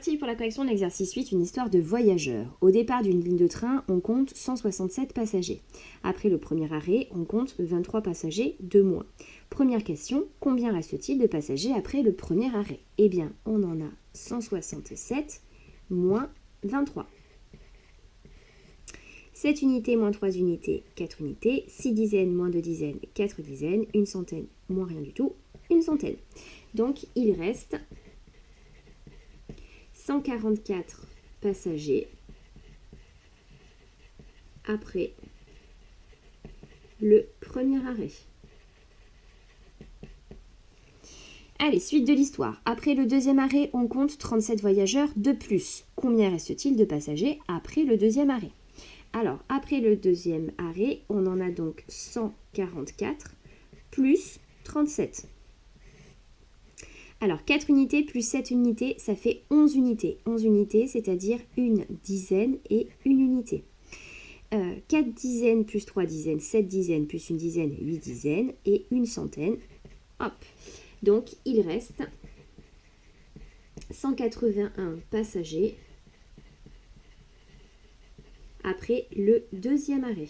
parti pour la correction de l'exercice 8, une histoire de voyageurs. Au départ d'une ligne de train, on compte 167 passagers. Après le premier arrêt, on compte 23 passagers de moins. Première question, combien reste-t-il de passagers après le premier arrêt? Eh bien, on en a 167 moins 23. 7 unités moins 3 unités, 4 unités, 6 dizaines moins 2 dizaines, 4 dizaines, une centaine moins rien du tout, une centaine. Donc, il reste 144 passagers après le premier arrêt. Allez, suite de l'histoire. Après le deuxième arrêt, on compte 37 voyageurs de plus. Combien reste-t-il de passagers après le deuxième arrêt? Alors, après le deuxième arrêt, on en a donc 144 plus 37. Alors, 4 unités plus 7 unités, ça fait 11 unités. 11 unités, c'est-à-dire une dizaine et une unité. 4 dizaines plus 3 dizaines, 7 dizaines plus une dizaine, 8 dizaines et une centaine. Hop. Donc, il reste 181 passagers après le deuxième arrêt.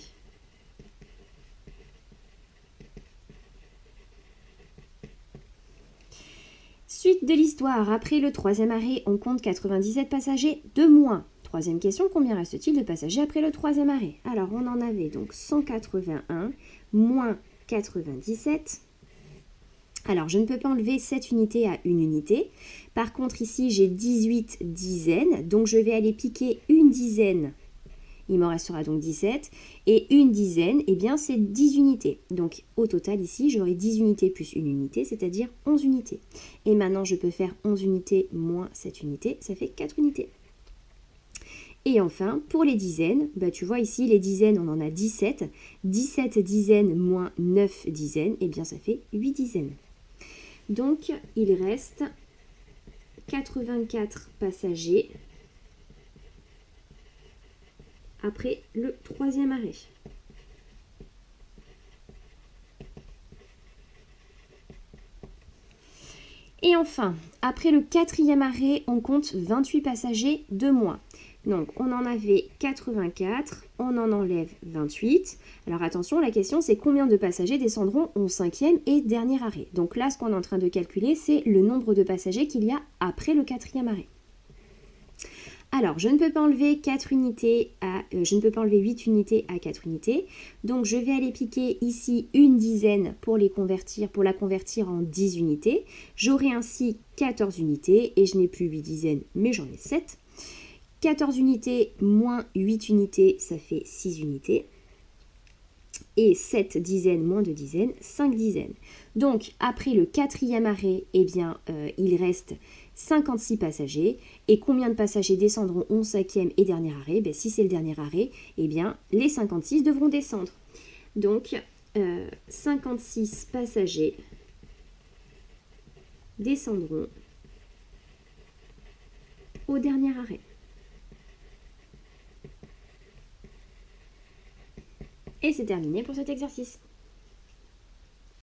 Suite de l'histoire. Après le troisième arrêt, on compte 97 passagers de moins. Troisième question, combien reste-t-il de passagers après le troisième arrêt? Alors, on en avait donc 181 moins 97. Alors, je ne peux pas enlever 7 unités à une unité. Par contre, ici, j'ai 18 dizaines. Donc, je vais aller piquer une dizaine. Il m'en restera donc 17. Et une dizaine, eh bien, c'est 10 unités. Donc, au total, ici, j'aurai 10 unités plus une unité, c'est-à-dire 11 unités. Et maintenant, je peux faire 11 unités moins 7 unités, ça fait 4 unités. Et enfin, pour les dizaines, bah, tu vois ici, les dizaines, on en a 17. 17 dizaines moins 9 dizaines, eh bien, ça fait 8 dizaines. Donc, il reste 84 passagers après le troisième arrêt. Et enfin, après le quatrième arrêt, on compte 28 passagers de moins. Donc, on en avait 84, on en enlève 28. Alors attention, la question c'est combien de passagers descendront au cinquième et dernier arrêt. Donc là, ce qu'on est en train de calculer, c'est le nombre de passagers qu'il y a après le quatrième arrêt. Alors, je ne peux pas enlever 8 unités à 4 unités. Donc, je vais aller piquer ici une dizaine pour la convertir en 10 unités. J'aurai ainsi 14 unités et je n'ai plus 8 dizaines, mais j'en ai 7. 14 unités moins 8 unités, ça fait 6 unités. Et 7 dizaines moins 2 dizaines, 5 dizaines. Donc, après le quatrième arrêt, eh bien, il reste 56 passagers. Et combien de passagers descendront au cinquième et dernier arrêt? Ben, si c'est le dernier arrêt, eh bien, les 56 devront descendre. Donc, 56 passagers descendront au dernier arrêt. Et c'est terminé pour cet exercice.